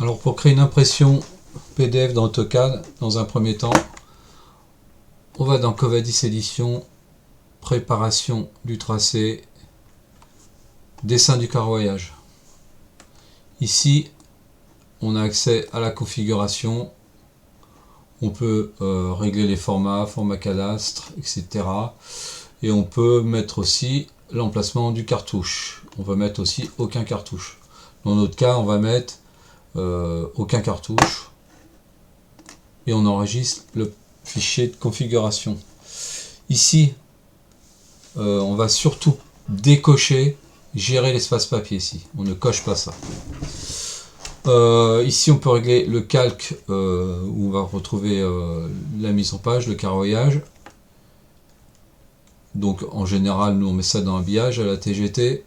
Alors pour créer une impression PDF dans AutoCAD, dans un premier temps, on va dans Covadis Édition, préparation du tracé, dessin du carroyage. Ici, on a accès à la configuration. On peut régler les formats, format cadastre, etc. Et on peut mettre aussi l'emplacement du cartouche. On va mettre aussi aucun cartouche. Dans notre cas, on va mettre aucun cartouche. Et on enregistre le fichier de configuration. Ici, on va surtout décocher, gérer l'espace papier ici. On ne coche pas ça. Ici, on peut régler le calque où on va retrouver la mise en page, le carroyage. Donc, en général, nous on met ça dans habillage à la TGT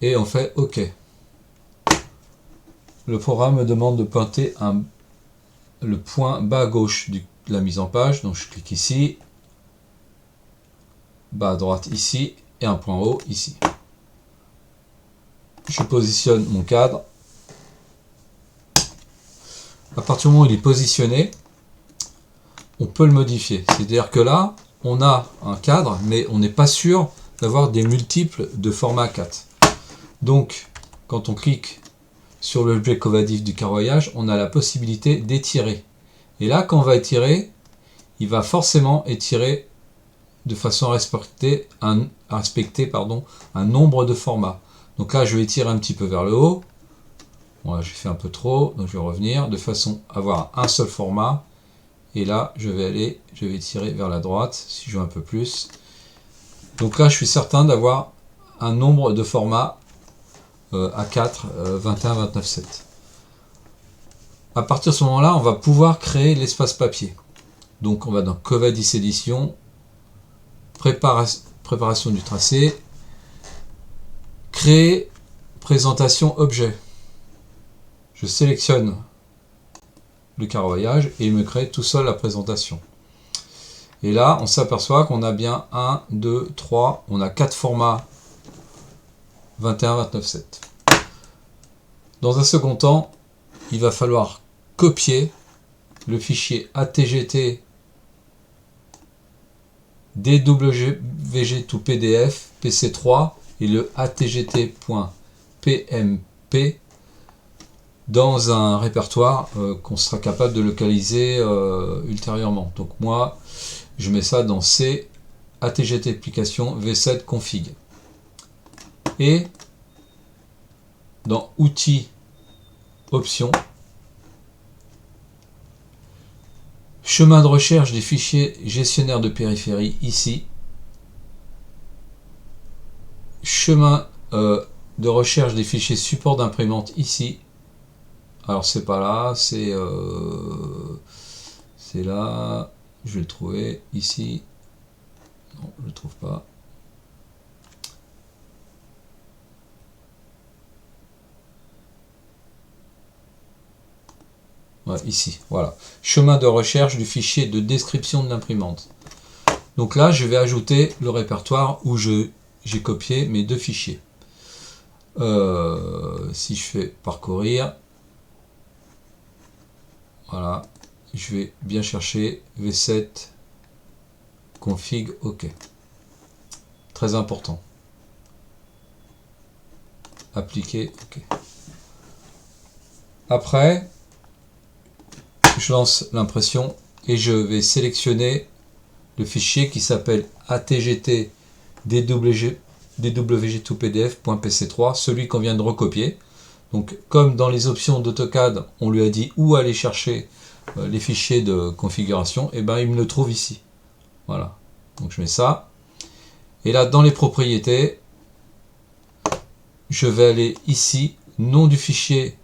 et on fait OK. Le programme me demande de pointer le point bas à gauche de la mise en page. Donc, je clique ici, bas à droite ici et un point haut ici. Je positionne mon cadre. À partir du moment où il est positionné, on peut le modifier. C'est-à-dire que là, on a un cadre, mais on n'est pas sûr d'avoir des multiples de format 4. Donc, quand on clique sur l'objet Covadis du carroyage, on a la possibilité d'étirer. Et là, quand on va étirer, il va forcément étirer de façon à respecter un nombre de formats. Donc là, je vais étirer un petit peu vers le haut. Voilà, j'ai fait un peu trop, donc je vais revenir de façon à avoir un seul format. Et là, je vais tirer vers la droite, si je veux un peu plus. Donc là, je suis certain d'avoir un nombre de formats A4, 21, 29, 7. À partir de ce moment-là, on va pouvoir créer l'espace papier. Donc on va dans Covadis Édition, préparation du tracé, créer présentation objet. Je sélectionne le carroyage et il me crée tout seul la présentation. Et là, on s'aperçoit qu'on a bien 1, 2, 3, on a 4 formats 21, 29, 7. Dans un second temps, il va falloir copier le fichier ATGT DWG to PDF PC3 et le ATGT.PMP dans un répertoire qu'on sera capable de localiser ultérieurement. Donc moi, je mets ça dans C, ATGT application V7 config. Et dans outils, options, chemin de recherche des fichiers gestionnaire de périphérie ici, chemin de recherche des fichiers support d'imprimante ici. Alors c'est pas là, c'est là, je vais le trouver ici. Non, je le trouve pas. Ouais, ici, voilà. Chemin de recherche du fichier de description de l'imprimante. Donc là, je vais ajouter le répertoire où j'ai copié mes deux fichiers. Si je fais parcourir, voilà, je vais bien chercher V7 config OK. Très important. Appliquer OK. Après, je lance l'impression et je vais sélectionner le fichier qui s'appelle ATGT DWG2PDF.PC3, celui qu'on vient de recopier. Donc, comme dans les options d'AutoCAD, on lui a dit où aller chercher les fichiers de configuration, et ben il me le trouve ici. Voilà. Donc je mets ça. Et là, dans les propriétés, je vais aller ici, nom du fichier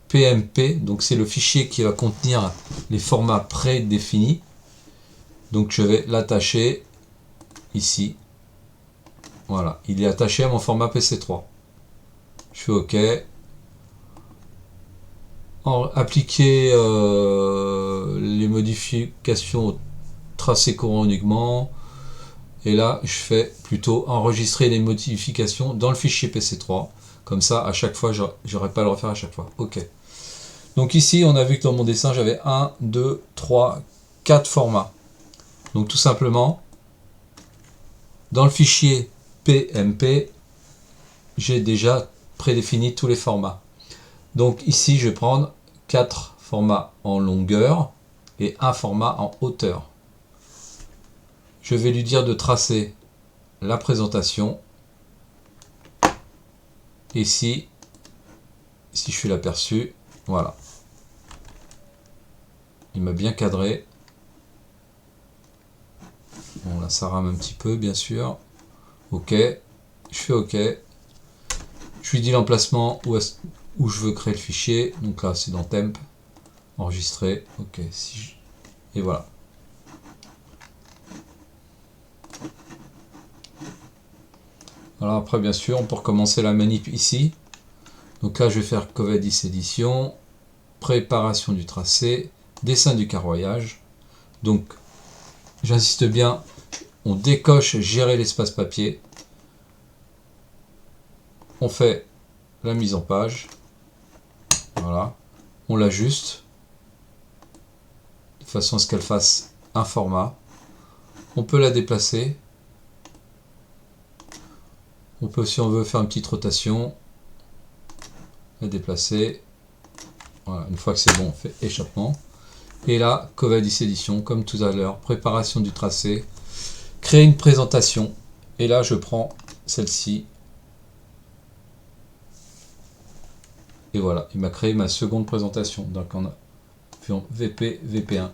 PMP, donc c'est le fichier qui va contenir les formats prédéfinis. Donc je vais l'attacher ici. Voilà, il est attaché à mon format PC3. Je fais OK. Appliquer les modifications au tracé courant uniquement. Et là, je fais plutôt enregistrer les modifications dans le fichier PC3. Comme ça, à chaque fois, je n'aurai pas à le refaire à chaque fois. OK. Donc ici, on a vu que dans mon dessin, j'avais 1, 2, 3, 4 formats. Donc tout simplement, dans le fichier PMP, j'ai déjà prédéfini tous les formats. Donc ici, je vais prendre 4 formats en longueur et un format en hauteur. Je vais lui dire de tracer la présentation. Ici, si je fais l'aperçu, voilà. Il m'a bien cadré. Bon, là, ça rame un petit peu, bien sûr. OK. Je fais OK. Je lui dis l'emplacement où je veux créer le fichier. Donc là, c'est dans Temp. Enregistrer. OK. Et voilà. Alors après, bien sûr, on peut recommencer la manip ici. Donc là, je vais faire Covadis édition, préparation du tracé, dessin du carroyage. Donc, j'insiste bien, on décoche gérer l'espace papier. On fait la mise en page. Voilà. On l'ajuste de façon à ce qu'elle fasse un format. On peut la déplacer. On peut, si on veut, faire une petite rotation, la déplacer. Voilà. Une fois que c'est bon, on fait échappement. Et là, Covadis édition, comme tout à l'heure, préparation du tracé, créer une présentation. Et là, je prends celle-ci. Et voilà, il m'a créé ma seconde présentation. Donc on a fait VP, VP1.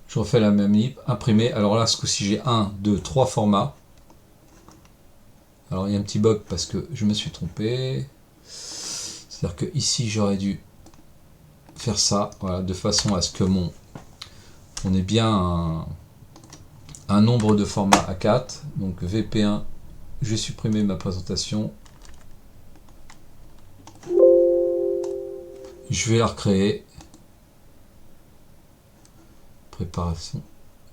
Je refais la même manip, imprimer. Alors là, ce coup-ci, j'ai 1, 2, 3 formats. Alors il y a un petit bug parce que je me suis trompé. C'est-à-dire que ici, j'aurais dû faire ça, voilà, de façon à ce que on ait bien un nombre de formats A4. Donc VP1, je vais supprimer ma présentation. Je vais la recréer. Préparation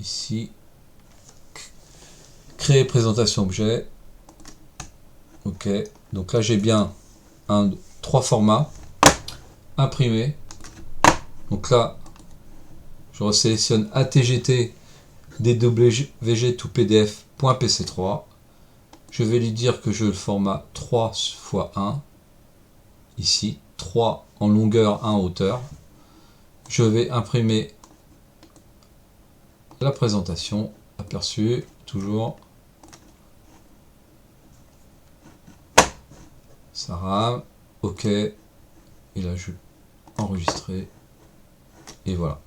ici. Créer présentation objet. OK. Donc là, j'ai bien 3 formats. Imprimer. Donc là, je resélectionne ATGT DWG to PDF.pc3. Je vais lui dire que je veux le format 3 x 1. Ici, 3 en longueur, 1 en hauteur. Je vais imprimer la présentation. Aperçu, toujours. Ça rame. OK. Et là, je vais enregistrer. Et voilà.